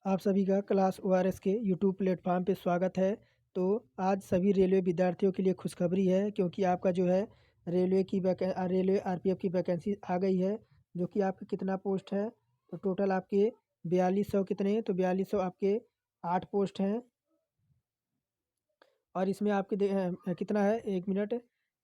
आप सभी का क्लास ओआरएस के यूट्यूब प्लेटफॉर्म पे स्वागत है। तो आज सभी रेलवे विद्यार्थियों के लिए खुशखबरी है, क्योंकि आपका जो है रेलवे आरपीएफ की वैकेंसी आ गई है। जो कि आपके कितना पोस्ट है, तो टोटल आपके 4200 कितने, तो 4200 आपके 8 पोस्ट हैं। और इसमें आपके कितना है, एक मिनट,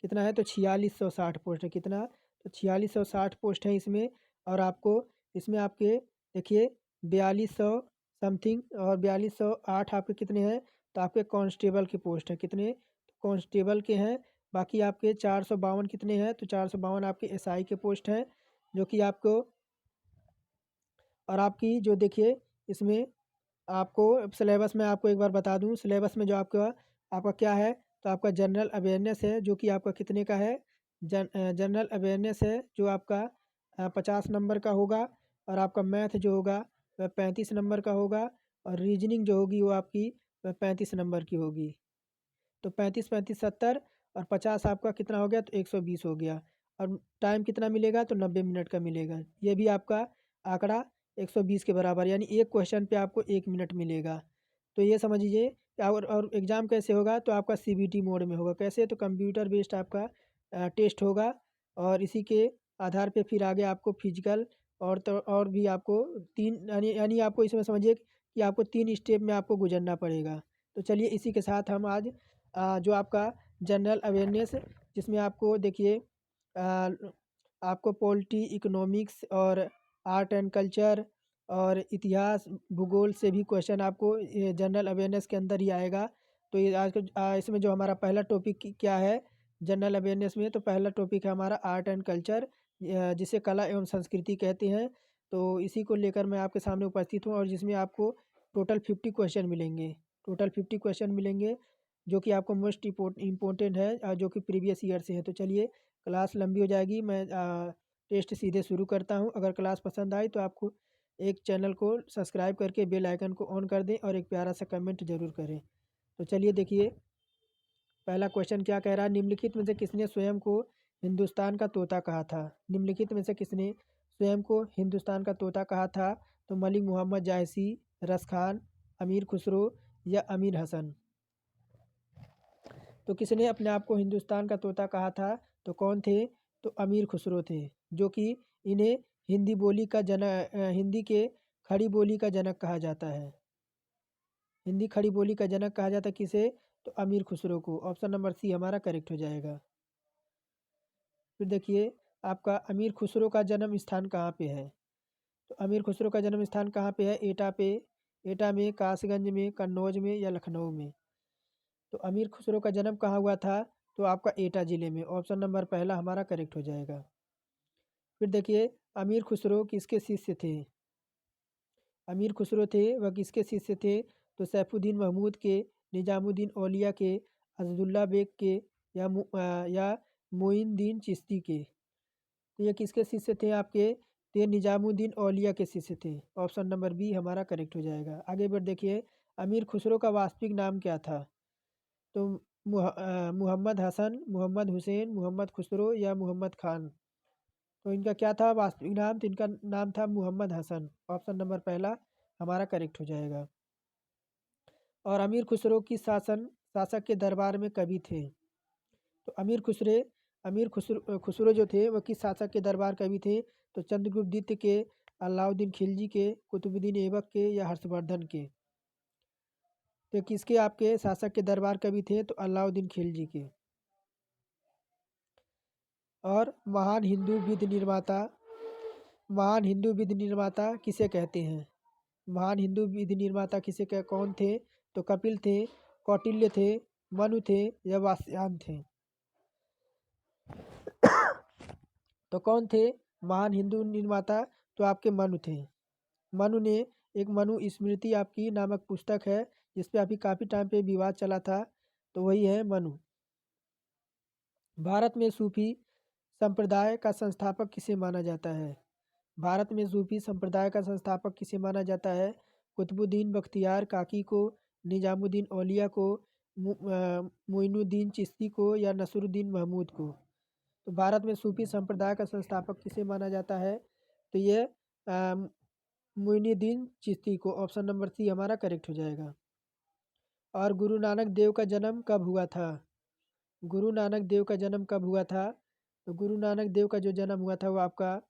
कितना है, तो 4660 पोस्ट है। कितना, तो 4660 पोस्ट है इसमें। और आपको इसमें आपके देखिए 4200 समथिंग और 4208 आपके कितने हैं, तो आपके कांस्टेबल के पोस्ट हैं। कितने, तो कांस्टेबल के हैं। बाकी आपके 452 कितने हैं, तो 452 आपके एसआई के पोस्ट हैं। जो कि आपको, और आपकी जो देखिए इसमें आपको सिलेबस में आपको एक बार बता दूं, सिलेबस में जो आपका आपका क्या है, तो आपका जनरल अवेयरनेस है, जो कि आपका कितने का है, जनरल अवेयरनेस है जो आपका 50 नंबर का होगा। और आपका मैथ जो होगा वह 35 नंबर का होगा। और रीजनिंग जो होगी वो आपकी वह 35 नंबर की होगी। तो 35 35 70 और 50 आपका कितना हो गया, तो 120 हो गया। और टाइम कितना मिलेगा, तो 90 मिनट का मिलेगा। ये भी आपका आंकड़ा 120 के बराबर, यानी एक क्वेश्चन पे आपको 1 मिनट मिलेगा। तो ये समझ लीजिए। और एग्ज़ाम कैसे होगा, तो आपका सीबीटी मोड में होगा। कैसे, तो कंप्यूटर बेस्ड आपका टेस्ट होगा। और इसी के आधार पे फिर आगे आपको फिजिकल और भी आपको तीन यानी आपको इसमें समझिए कि आपको 3 स्टेप में आपको गुजरना पड़ेगा। तो चलिए इसी के साथ हम आज जो आपका जनरल अवेयरनेस, जिसमें आपको देखिए आपको पॉलिटी, इकोनॉमिक्स और आर्ट एंड कल्चर और इतिहास, भूगोल से भी क्वेश्चन आपको ये जनरल अवेयरनेस के अंदर ही आएगा। तो ये आज इसमें जो हमारा पहला टॉपिक क्या है जनरल अवेयरनेस में, तो पहला टॉपिक है हमारा आर्ट एंड कल्चर, जिसे कला एवं संस्कृति कहते हैं। तो इसी को लेकर मैं आपके सामने उपस्थित हूँ, और जिसमें आपको टोटल 50 क्वेश्चन मिलेंगे। टोटल 50 क्वेश्चन मिलेंगे, जो कि आपको मोस्ट इम्पोर्टेंट है, जो कि प्रीवियस ईयर से है। तो चलिए, क्लास लंबी हो जाएगी, मैं टेस्ट सीधे शुरू करता हूँ। अगर क्लास पसंद आई तो आपको एक चैनल को सब्सक्राइब करके बेल आइकन को ऑन कर दें, और एक प्यारा सा कमेंट जरूर करें। तो चलिए देखिए, पहला क्वेश्चन क्या कह रहा है, निम्नलिखित में से किसने स्वयं को हिंदुस्तान का तोता कहा था। निम्नलिखित में से किसने स्वयं को हिंदुस्तान का तोता कहा था, तो मलिक मोहम्मद जायसी, रस खान, अमीर खुसरो या अमीर हसन। तो किसने अपने आप को हिंदुस्तान का तोता कहा था, तो कौन थे, तो अमीर खुसरो थे। जो कि इन्हें हिंदी के खड़ी बोली का जनक कहा जाता है। हिंदी खड़ी बोली का जनक कहा जाता है किसे, तो अमीर खुसरो को। ऑप्शन नंबर सी हमारा करेक्ट हो जाएगा। फिर देखिए, आपका अमीर खुसरो का जन्म स्थान कहाँ पे है, तो अमीर खुसरो का जन्म स्थान कहाँ पे है, एटा पे, एटा में, कासगंज में, कन्नौज में या लखनऊ में। तो अमीर खुसरो का जन्म कहाँ हुआ था, तो आपका एटा ज़िले में। ऑप्शन नंबर पहला हमारा करेक्ट हो जाएगा। फिर देखिए, अमीर खुसरो किसके शिष्य थे। अमीर खुसरो थे वह किसके शिष्य थे, तो सैफुद्दीन महमूद के, निजामुद्दीन औलिया के, अज़दुल्ला बेग के, या मोइनुद्दीन चिश्ती के। तो ये किसके शिष्य थे आपके, तो ये निजामुद्दीन औलिया के शिष्य थे। ऑप्शन नंबर बी हमारा करेक्ट हो जाएगा। आगे बढ़ देखिए, अमीर खुसरो का वास्तविक नाम क्या था, तो मोहम्मद हसन, मोहम्मद हुसैन, मोहम्मद खुसरो या मोहम्मद खान। तो इनका क्या था वास्तविक नाम, तो इनका नाम था मोहम्मद हसन। ऑप्शन नंबर पहला हमारा करेक्ट हो जाएगा। और अमीर खुसरो किस शासक के दरबार में कवि थे, तो अमीर खुसरो जो थे वह किस शासक के दरबार कवि थे, तो चंद्रगुप्त द्वितीय के, अलाउद्दीन खिलजी के, कुतुबुद्दीन ऐबक के या हर्षवर्धन के। तो किसके आपके शासक के दरबार कवि थे, तो अलाउद्दीन खिलजी के। और महान हिंदू विधि निर्माता किसे कहते हैं, महान हिंदू विधि निर्माता कौन थे, तो कपिल थे, कौटिल्य थे, मनु थे या वात्स्यायन थे। तो कौन थे महान हिंदू निर्माता, तो आपके मनु थे। मनु ने एक मनु स्मृति आपकी नामक पुस्तक है, जिस पे अभी काफ़ी टाइम पे विवाद चला था, तो वही है मनु। भारत में सूफी संप्रदाय का संस्थापक किसे माना जाता है, भारत में सूफी संप्रदाय का संस्थापक किसे माना जाता है, कुतुबुद्दीन बख्तियार काकी को, निजामुद्दीन औलिया को, मोइनुद्दीन चिश्ती को या नसरुद्दीन महमूद को। तो भारत में सूफी संप्रदाय का संस्थापक किसे माना जाता है, तो ये मुइनुद्दीन चिश्ती को। ऑप्शन नंबर सी हमारा करेक्ट हो जाएगा। और गुरु नानक देव का जन्म कब हुआ था? गुरु नानक देव का जन्म कब हुआ था? तो गुरु नानक देव का जो जन्म हुआ था वो आपका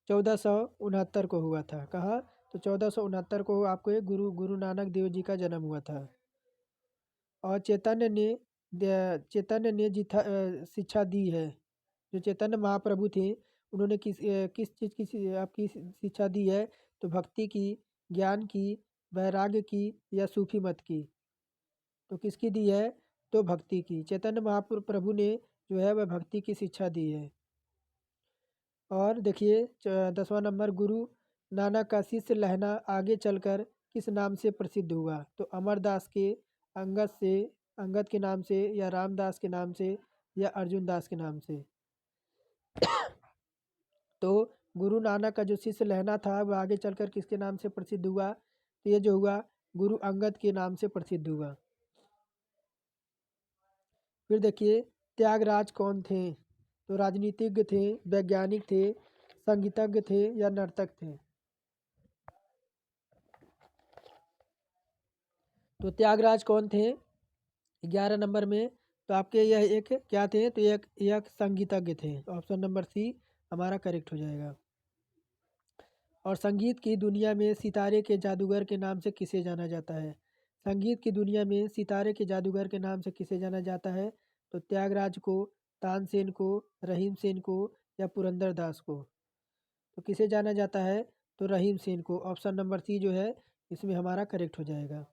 1469 को हुआ था। कहाँ? तो 1469 को आपको ये गुरु नानक देव जी का जन्म हुआ था। और चैतन्य ने शिक्षा दी है। जो चैतन्य महाप्रभु थे उन्होंने किस चीज़ की आपकी शिक्षा दी है? तो भक्ति की, ज्ञान की, वैराग्य की या सूफी मत की? तो किसकी दी है? तो भक्ति की। चैतन्य महाप्रभु ने जो है वह भक्ति की शिक्षा दी है। और देखिए 10वां नंबर, गुरु नानक का शिष्य लहना आगे चलकर किस नाम से प्रसिद्ध हुआ? तो अमरदास के, अंगद के नाम से, या रामदास के नाम से, या अर्जुन दास के नाम से? तो गुरु नानक का जो शिष्य लहना था वह आगे चलकर किसके नाम से प्रसिद्ध हुआ? तो ये जो हुआ गुरु अंगद के नाम से प्रसिद्ध हुआ। फिर देखिए त्यागराज कौन थे? तो राजनीतिज्ञ थे, वैज्ञानिक थे, संगीतज्ञ थे, या नर्तक थे? तो त्यागराज कौन थे 11 नंबर में? तो आपके यह एक क्या थे? तो एक संगीतज्ञ थे। ऑप्शन नंबर सी हमारा करेक्ट हो जाएगा। और संगीत की दुनिया में सितारे के जादूगर के नाम से किसे जाना जाता है? संगीत की दुनिया में सितारे के जादूगर के नाम से किसे जाना जाता है? तो त्यागराज को, तानसेन को, रहीम सेन को, या पुरंदर दास को? तो किसे जाना जाता है? तो रहीम सेन को। ऑप्शन नंबर सी जो है इसमें हमारा करेक्ट हो जाएगा।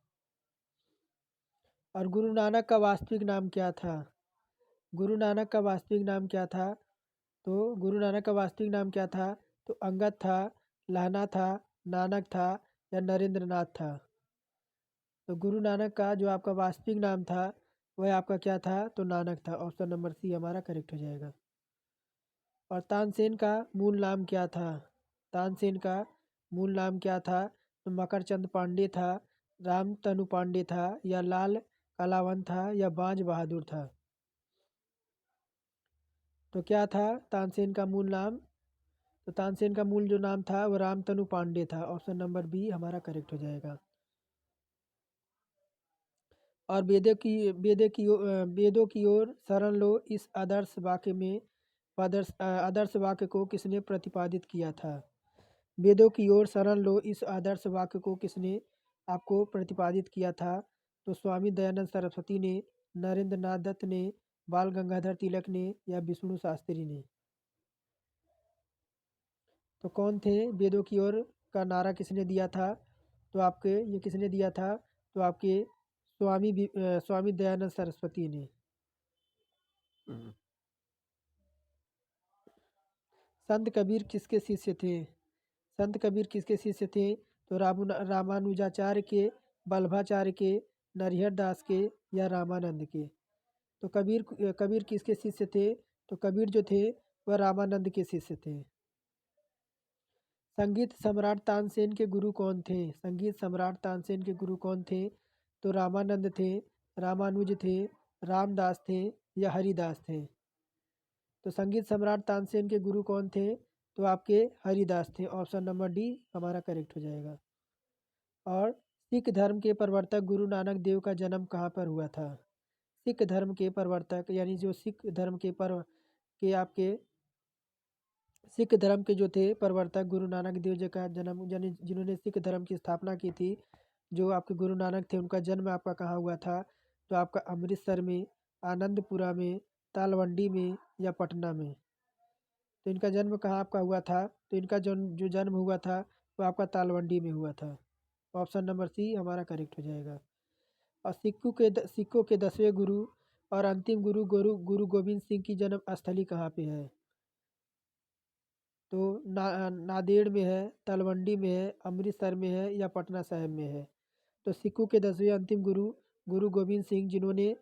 और गुरु नानक का वास्तविक नाम क्या था? गुरु नानक का वास्तविक नाम क्या था? तो गुरु नानक का वास्तविक नाम क्या था? तो अंगद था, लहना था, नानक था, या नरेंद्र नाथ था? तो गुरु नानक का जो आपका वास्तविक नाम था वह आपका क्या था? तो नानक था। ऑप्शन नंबर सी हमारा करेक्ट हो जाएगा। और तानसेन का मूल नाम क्या था? तानसेन का मूल नाम क्या था? तो मकरचंद पांडे था, रामतनु पांडे था, या लाल कलावन था, या बाज बहादुर था? तो क्या था तानसेन का मूल नाम? तो तानसेन का मूल जो नाम था वो रामतनु पांडे था। ऑप्शन नंबर बी हमारा करेक्ट हो जाएगा। और वेदों की ओर शरण लो इस आदर्श वाक्य को किसने प्रतिपादित किया था? वेदों की ओर शरण लो इस आदर्श वाक्य को किसने आपको प्रतिपादित किया था? तो स्वामी दयानंद सरस्वती ने, नरेंद्र नाथ दत्त ने, बाल गंगाधर तिलक ने, या विष्णु शास्त्री ने? तो कौन थे? वेदों की ओर का नारा किसने दिया था? तो आपके ये किसने दिया था? तो आपके स्वामी दयानंद सरस्वती ने। संत कबीर किसके शिष्य थे? संत कबीर किसके शिष्य थे? तो रामानुजाचार्य के, बल्भाचार्य के, नरिहर दास के, या रामानंद के? तो कबीर किसके शिष्य थे? तो कबीर जो थे वह रामानंद के शिष्य थे। संगीत सम्राट तानसेन के गुरु कौन थे? संगीत सम्राट तानसेन के गुरु कौन थे? तो रामानंद थे, रामानुज थे, रामदास थे, या हरिदास थे? तो संगीत सम्राट तानसेन के गुरु कौन थे? तो आपके हरिदास थे। ऑप्शन नंबर डी हमारा करेक्ट हो जाएगा। और सिख धर्म के प्रवर्तक गुरु नानक देव का जन्म कहाँ पर हुआ था? सिख धर्म के प्रवर्तक यानी जो सिख धर्म के आपके सिख धर्म के जो थे प्रवर्तक गुरु नानक देव जी का जन्म, यानी जिन्होंने सिख धर्म की स्थापना की थी, जो आपके गुरु नानक थे, उनका जन्म आपका कहाँ हुआ था? तो आपका अमृतसर में, आनंदपुरा में, तालवंडी में, या पटना में? तो इनका जन्म कहाँ आपका हुआ था? तो इनका जो जन्म हुआ था वो आपका तालवंडी में हुआ था। ऑप्शन नंबर सी हमारा करेक्ट हो जाएगा। और सिखों के 10वें गुरु और अंतिम गुरु गोविंद सिंह की जन्म स्थली कहाँ पे है? तो नांदेड़ में है, तलवंडी में है, अमृतसर में है, या पटना साहिब में है? तो सिखों के 10वें अंतिम गुरु गोविंद सिंह, जिन्होंने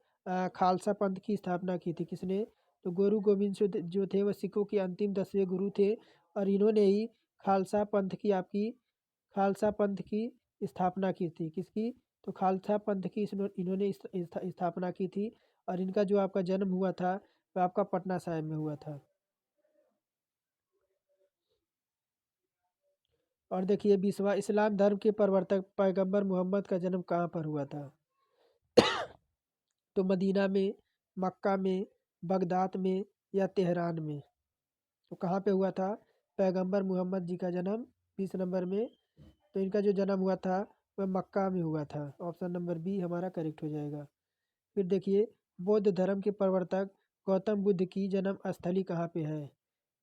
खालसा पंथ की स्थापना की थी। किसने? तो गुरु गोविंद सिंह जो थे वह सिखों के अंतिम 10वें गुरु थे, और इन्होंने ही खालसा पंथ की स्थापना की थी। किसकी? तो खालसा पंथ की इन्होंने स्थापना की थी। और इनका जो आपका जन्म हुआ था वह आपका पटना साहिब में हुआ था। और देखिए 20वां, इस्लाम धर्म के प्रवर्तक पैगंबर मोहम्मद का जन्म कहाँ पर हुआ था? तो मदीना में, मक्का में, बगदाद में या तेहरान में। तो कहाँ पे हुआ था पैगंबर मोहम्मद जी का जन्म? 20 नंबर में। तो इनका जो जन्म हुआ था वह मक्का में हुआ था। ऑप्शन नंबर बी हमारा करेक्ट हो जाएगा। फिर देखिए, बौद्ध धर्म के प्रवर्तक गौतम बुद्ध की जन्म स्थली कहाँ पे है?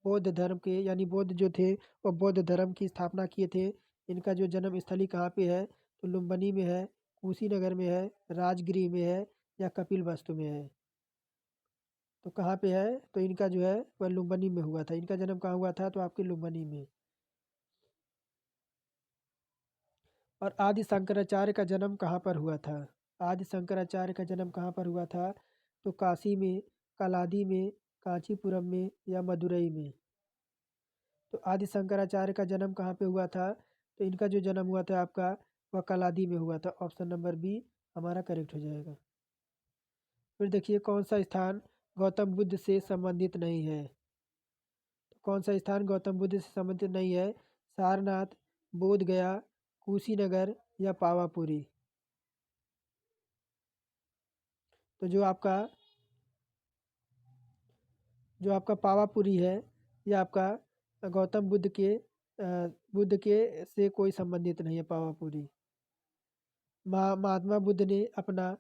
बौद्ध धर्म के यानी बुद्ध जो थे वो बौद्ध धर्म की स्थापना किए थे। इनका जो जन्म स्थली कहाँ पे है? तो लुम्बिनी में है, कुशीनगर में है, राजगिरी में है या कपिल वस्तु में है। तो कहाँ पे है? तो इनका जो है वह लुम्बिनी में हुआ था। इनका जन्म कहाँ हुआ था? तो आपके लुम्बिनी में। और आदि शंकराचार्य का जन्म कहाँ पर हुआ था? आदि शंकराचार्य का जन्म कहाँ पर हुआ था? तो काशी में, कलादी में, कांचीपुरम में या मदुरई में। तो आदि शंकराचार्य का जन्म कहाँ पे हुआ था? तो इनका जो जन्म हुआ था आपका वह कलादी में हुआ था। ऑप्शन नंबर बी हमारा करेक्ट हो जाएगा। फिर देखिए, कौन सा स्थान गौतम बुद्ध से संबंधित नहीं है? तो कौन सा स्थान गौतम बुद्ध से संबंधित नहीं है? सारनाथ, बोध गया, कुशीनगर या पावापुरी। तो जो आपका पावापुरी है ये आपका गौतम बुद्ध के से कोई संबंधित नहीं है पावापुरी। महात्मा बुद्ध ने अपना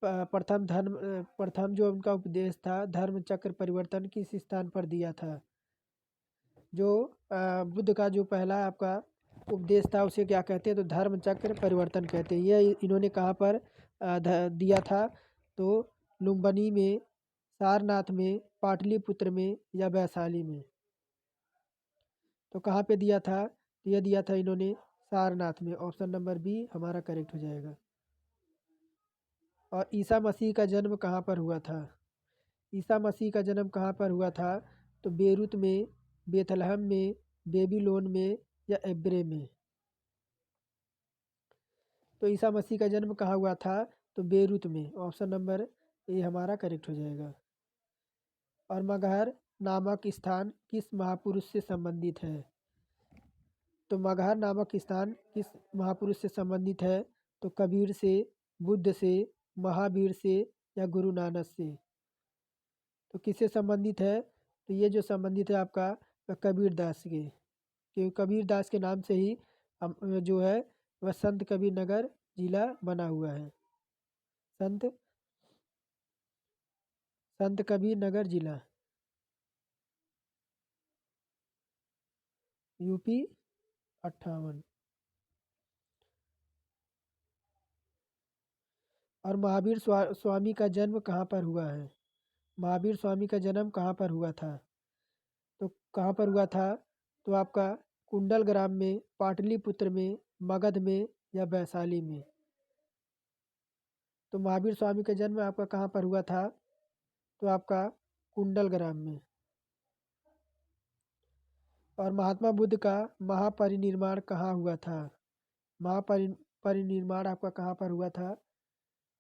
प्रथम जो उनका उपदेश था धर्म चक्र परिवर्तन किस स्थान पर दिया था? जो बुद्ध का जो पहला आपका उपदेश था उसे क्या कहते हैं? तो धर्म चक्र परिवर्तन कहते हैं। ये इन्होंने कहाँ पर दिया था? तो लुम्बिनी में, सारनाथ में, पाटलिपुत्र में या वैशाली में। तो कहाँ पे दिया था? तो ये दिया था इन्होंने सारनाथ में। ऑप्शन नंबर बी हमारा करेक्ट हो जाएगा। और ईसा मसीह का जन्म कहाँ पर हुआ था? ईसा मसीह का जन्म कहाँ पर हुआ था? तो बेरूत में, बेथलहम में, बेबीलोन में या एब्रे में। तो ईसा मसीह का जन्म कहाँ हुआ था? तो बेरूत में। ऑप्शन नंबर ए हमारा करेक्ट हो जाएगा। और मगहर नामक स्थान किस महापुरुष से संबंधित है? तो मगहर नामक स्थान किस महापुरुष से संबंधित है? तो कबीर से, बुद्ध से, महावीर से या गुरु नानक से। तो किससे संबंधित है? तो ये जो संबंधित है आपका कबीर दास के, क्योंकि कबीर दास के नाम से ही जो है वह संत कबीर नगर जिला बना हुआ है। संत संत कबीर नगर जिला, यूपी 58। और महावीर स्वामी का जन्म कहाँ पर हुआ है? महावीर स्वामी का जन्म कहाँ पर हुआ था? तो कहाँ पर हुआ था? तो आपका कुंडलग्राम में, पाटलिपुत्र में, मगध में या वैशाली में। तो महावीर स्वामी का जन्म आपका कहाँ पर हुआ था? तो आपका कुंडलग्राम में। और महात्मा बुद्ध का महापरिनिर्वाण कहाँ हुआ था? महापरिनिर्वाण आपका कहाँ पर हुआ था?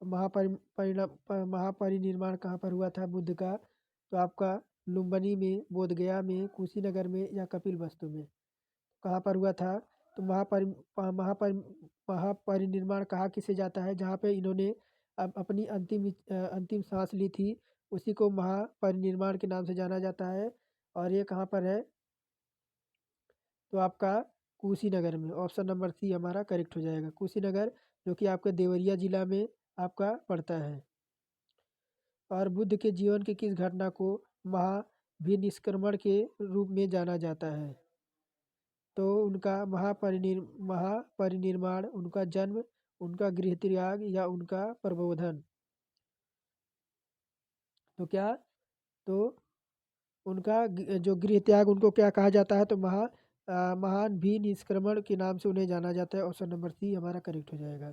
महापरिनिर्वाण कहाँ पर हुआ था बुद्ध का? तो आपका लुम्बिनी में, बोधगया में, कुशीनगर में या कपिल वस्तु में। कहाँ पर हुआ था? तो महापरिनिर्वाण कहा किसे जाता है? जहाँ पे इन्होंने अपनी अंतिम सांस ली थी उसी को महापरिनिर्वाण के नाम से जाना जाता है। और ये कहाँ पर है? तो आपका कुशीनगर में। ऑप्शन नंबर सी हमारा करेक्ट हो जाएगा। कुशीनगर जो कि आपके देवरिया जिला में आपका पड़ता है। और बुद्ध के जीवन की किस घटना को महाभिनिष्क्रमण के रूप में जाना जाता है? तो उनका महापरिनिर्वाण, उनका जन्म, उनका गृह त्याग या उनका प्रबोधन। तो क्या? तो उनका जो गृह त्याग उनको क्या कहा जाता है? तो महान भी निष्क्रमण के नाम से उन्हें जाना जाता है। ऑप्शन नंबर सी हमारा करेक्ट हो जाएगा।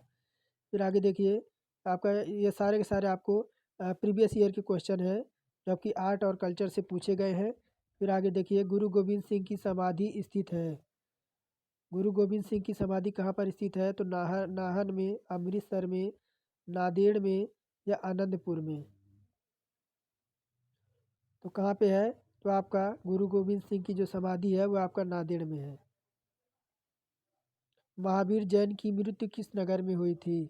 फिर आगे देखिए, आपका ये सारे के सारे आपको प्रीवियस ईयर के क्वेश्चन है जो आपकी आर्ट और कल्चर से पूछे गए हैं। फिर आगे देखिए, गुरु गोविंद सिंह की समाधि स्थित है। गुरु गोविंद सिंह की समाधि कहाँ पर स्थित है? तो नाहन में, अमृतसर में, नांदेड़ में या आनंदपुर में। तो कहाँ पे है? तो आपका गुरु गोविंद सिंह की जो समाधि है वो आपका नांदेड़ में है। महावीर जैन की मृत्यु किस नगर में हुई थी?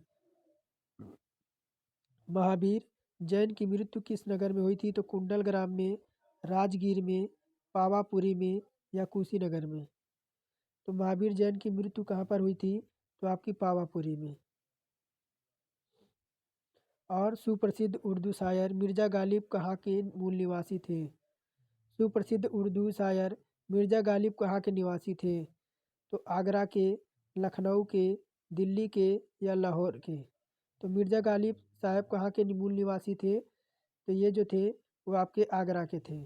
महावीर जैन की मृत्यु किस नगर में हुई थी? तो कुंडलग्राम में, राजगीर में, पावापुरी में या कुशीनगर में। तो महावीर जैन की मृत्यु कहाँ पर हुई थी? तो आपकी पावापुरी में। और सुप्रसिद्ध उर्दू शायर मिर्ज़ा गालिब कहाँ के मूल निवासी थे? सुप्रसिद्ध उर्दू शायर मिर्ज़ा गालिब कहाँ के निवासी थे? तो आगरा के, लखनऊ के, दिल्ली के या लाहौर के। तो मिर्ज़ा गालिब साहब कहाँ के मूल निवासी थे? तो ये जो थे वो आपके आगरा के थे।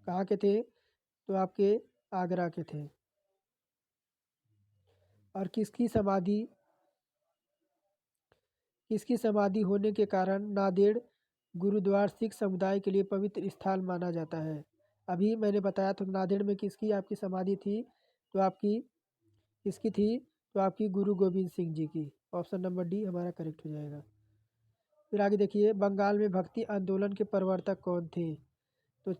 कहाँ के थे? तो आपके आगरा के थे। और किसकी समाधि होने के कारण नांदेड़ गुरुद्वारा सिख समुदाय के लिए पवित्र स्थान माना जाता है? अभी मैंने बताया तो नांदेड़ में किसकी आपकी समाधि थी? तो आपकी किसकी थी? तो आपकी गुरु गोविंद सिंह जी की। ऑप्शन नंबर डी हमारा करेक्ट हो जाएगा। फिर आगे देखिए, बंगाल में भक्ति आंदोलन के प्रवर्तक कौन थे? तो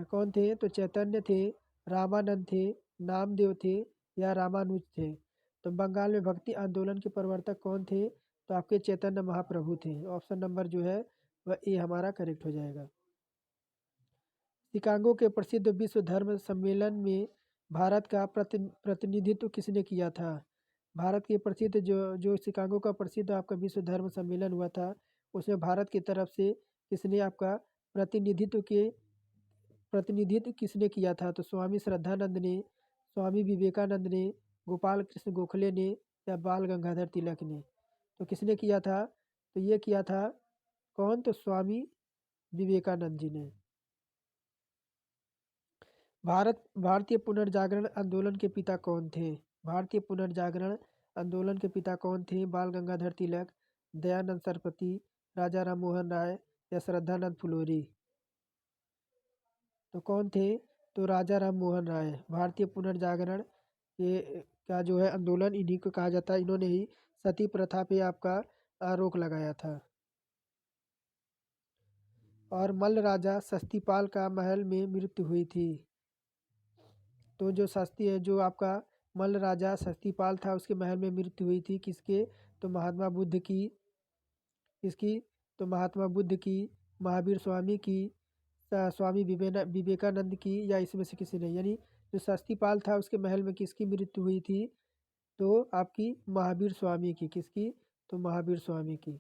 कौन थे? तो चैतन्य थे, रामानंद थे, नामदेव थे या रामानुज थे। तो बंगाल में भक्ति आंदोलन के प्रवर्तक कौन थे? तो आपके चैतन्य महाप्रभु थे। ऑप्शन नंबर जो है वह ए हमारा करेक्ट हो जाएगा। शिकागो के प्रसिद्ध विश्व धर्म सम्मेलन में भारत का प्रतिनिधित्व किसने किया था? भारत के प्रसिद्ध जो जो शिकागो का प्रसिद्ध आपका विश्व धर्म सम्मेलन हुआ था, उसमें भारत की तरफ से किसने आपका प्रतिनिधित्व किसने किया था? तो स्वामी श्रद्धानंद ने, स्वामी विवेकानंद ने, गोपाल कृष्ण गोखले ने या बाल गंगाधर तिलक ने। तो किसने किया था? तो ये किया था कौन? तो स्वामी विवेकानंद जी ने। भारतीय पुनर्जागरण आंदोलन के पिता कौन थे? भारतीय पुनर्जागरण आंदोलन के पिता कौन थे? बाल गंगाधर तिलक, दयानंद सरस्वती, राजा राम मोहन राय या श्रद्धानंद फुलोरी। तो कौन थे? तो राजा राम मोहन राय। भारतीय पुनर्जागरण ये का जो है आंदोलन इन्हीं को कहा जाता है। इन्होंने ही सती प्रथा पे आपका रोक लगाया था। और मल्ल राजा सस्तीपाल का महल में मृत्यु हुई थी। तो जो सस्ती है जो आपका मल्ल राजा सस्तीपाल था उसके महल में मृत्यु हुई थी। किसके? तो महात्मा बुद्ध की। किसकी? तो महात्मा बुद्ध की, महावीर स्वामी की, स्वामी विवेकानंद की या इसमें से किसी ने। यानी जो सस्तीपाल था उसके महल में किसकी मृत्यु हुई थी? तो आपकी महावीर स्वामी की। किसकी? तो महावीर स्वामी की।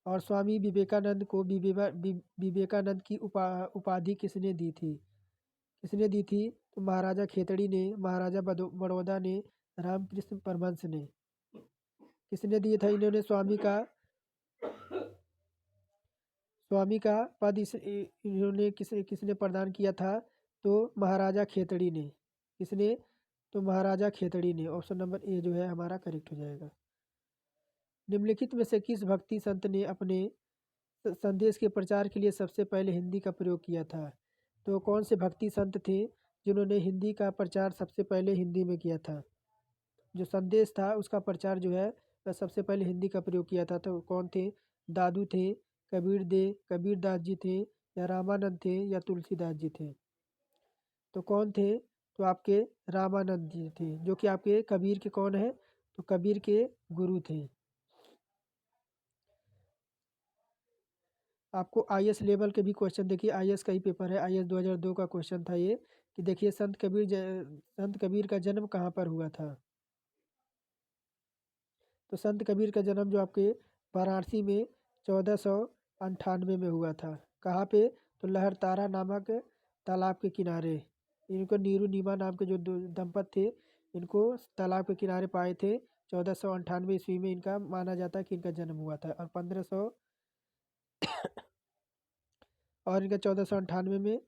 और स्वामी विवेकानंद को विवेकानंद की उपाधि किसने दी थी? किसने दी थी? तो महाराजा खेतड़ी ने, महाराजा बड़ौदा ने, रामकृष्ण परमहंस ने। किसने दिए था इन्होंने स्वामी का पद इन्होंने किसने प्रदान किया था? तो महाराजा खेतड़ी ने। किसने? तो महाराजा खेतड़ी ने। ऑप्शन नंबर ए जो है हमारा करेक्ट हो जाएगा। निम्नलिखित में से किस भक्ति संत ने अपने संदेश के प्रचार के लिए सबसे पहले हिंदी का प्रयोग किया था? तो कौन से भक्ति संत थे जिन्होंने हिंदी का प्रचार सबसे पहले हिंदी में किया था? जो संदेश था उसका प्रचार जो है वह सबसे पहले हिंदी का प्रयोग किया था। तो कौन थे? दादू थे, कबीरदास जी थे या रामानंद थे या तुलसीदास जी थे। तो कौन थे? तो आपके रामानंद जी थे, जो कि आपके कबीर के कौन है? तो कबीर के गुरु थे। आपको आईएएस लेवल के भी क्वेश्चन देखिए, आईएएस का ही पेपर है, आईएएस 2002 का क्वेश्चन था ये, कि देखिए संत कबीर का जन्म कहाँ पर हुआ था? तो संत कबीर का जन्म जो आपके वाराणसी में 1498 में हुआ था। कहाँ पे? तो लहरतारा नामक तालाब के किनारे। इनको नीरू नीमा नाम के जो दंपत थे, इनको तालाब के किनारे पाए थे। 1498 ईस्वी में इनका माना जाता है कि इनका जन्म हुआ था। और 1500 और इनका 1498 में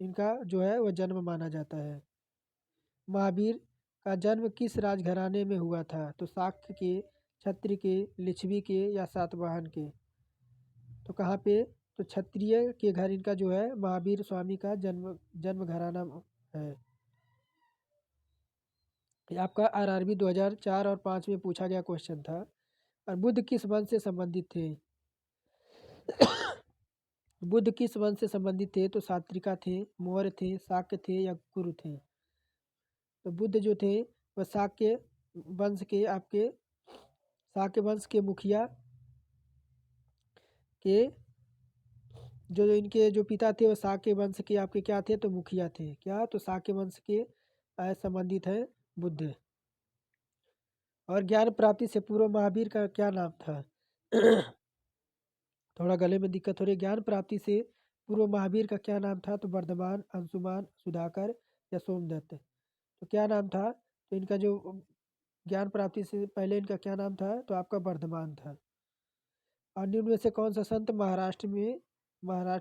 इनका जो है वह जन्म माना जाता है। महावीर का जन्म किस राजघराने में हुआ था? तो शाक्य के, क्षत्रिय के, लिच्छवी के या सातवाहन के। तो कहाँ पे? तो क्षत्रिय के घर इनका जो है महावीर स्वामी का जन्म घराना है। ये आपका आरआरबी 2004 और 5 में पूछा गया क्वेश्चन था। और बुद्ध किस वंश से संबंधित थे? बुद्ध किस वंश से संबंधित थे? तो सात्रिका थे, मौर्य थे, शाक्य थे या गुरु थे। तो बुद्ध जो थे वह शाक्य वंश के आपके शाक्य वंश के मुखिया के जो इनके जो पिता थे वो शाक्य वंश के आपके क्या थे, तो मुखिया थे। क्या, तो शाक्य वंश के संबंधित है बुद्ध। और ज्ञान प्राप्ति से पूर्व महावीर का क्या नाम था? थोड़ा गले में दिक्कत हो रही है। ज्ञान प्राप्ति से पूर्व महावीर का क्या नाम था? तो वर्धमान, अंशुमान, सुधाकर या सोमदत्त। तो क्या नाम था? तो इनका जो ज्ञान प्राप्ति से पहले इनका क्या नाम था? तो आपका वर्धमान था। और निम्न में से कौन सा संत महाराष्ट्र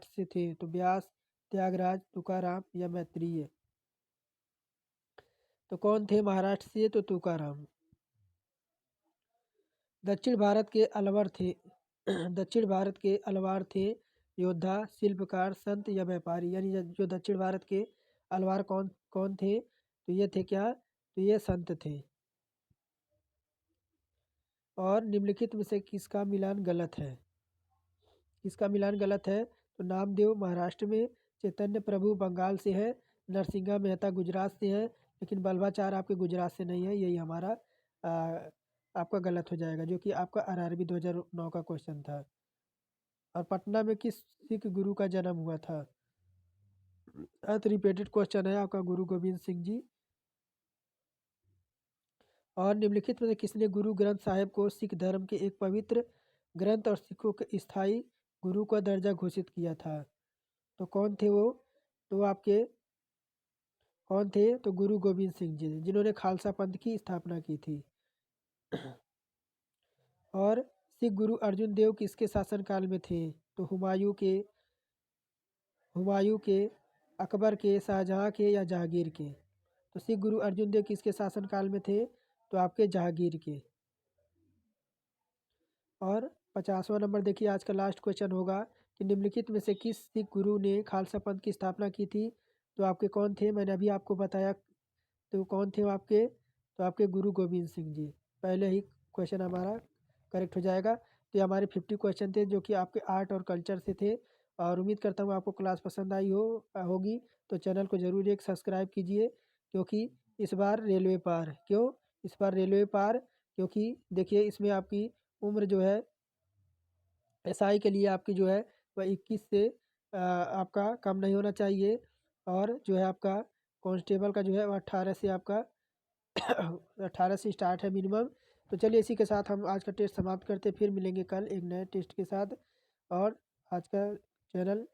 से थे? तो व्यास, त्यागराज, तुकाराम या मैत्रेय। तो कौन थे महाराष्ट्र से? तो तुकाराम। दक्षिण भारत के अलवर थे दक्षिण भारत के अलवार थे योद्धा, शिल्पकार, संत या व्यापारी। यानी जो दक्षिण भारत के अलवार कौन कौन थे? तो ये थे क्या? तो ये संत थे। और निम्नलिखित में से किसका मिलान गलत है? किसका मिलान गलत है? तो नामदेव महाराष्ट्र में, चैतन्य प्रभु बंगाल से है, नरसिंहा मेहता गुजरात से है, लेकिन बल्भाचार आपके गुजरात से नहीं है। यही हमारा आपका गलत हो जाएगा, जो कि आपका RRB 2009 का क्वेश्चन था। और पटना में किस सिख गुरु का जन्म हुआ था? अर्थ रिपीटेड क्वेश्चन है आपका, गुरु गोविंद सिंह जी। और निम्नलिखित में से किसने गुरु ग्रंथ साहिब को सिख धर्म के एक पवित्र ग्रंथ और सिखों के स्थायी गुरु का दर्जा घोषित किया था? तो कौन थे वो? तो आपके कौन थे? तो गुरु गोविंद सिंह जी, जिन्होंने खालसा पंथ की स्थापना की थी। और सिख गुरु अर्जुन देव किसके शासनकाल में थे? तो हुमायूं के, अकबर के, शाहजहाँ के या जहांगीर के। तो सिख गुरु अर्जुन देव किसके शासनकाल में थे? तो आपके जहांगीर के। और 50वां नंबर देखिए, आज का लास्ट क्वेश्चन होगा कि निम्नलिखित में से किस सिख गुरु ने खालसा पंथ की स्थापना की थी? तो आपके कौन थे? मैंने अभी आपको बताया। तो कौन थे वो आपके? तो आपके गुरु गोविंद सिंह जी। पहले ही क्वेश्चन हमारा करेक्ट हो जाएगा। तो ये हमारे 50 क्वेश्चन थे जो कि आपके आर्ट और कल्चर से थे। और उम्मीद करता हूँ आपको क्लास पसंद आई होगी। तो चैनल को ज़रूर एक सब्सक्राइब कीजिए, क्योंकि इस बार रेलवे पार। क्यों इस बार रेलवे पार? क्योंकि देखिए इसमें आपकी उम्र जो है SI के लिए आपकी जो है वह 21 से आपका कम नहीं होना चाहिए। और जो है आपका कांस्टेबल का जो है वह 18 से आपका 18 से स्टार्ट है मिनिमम। तो चलिए इसी के साथ हम आज का टेस्ट समाप्त करते, फिर मिलेंगे कल एक नए टेस्ट के साथ। और आज का चैनल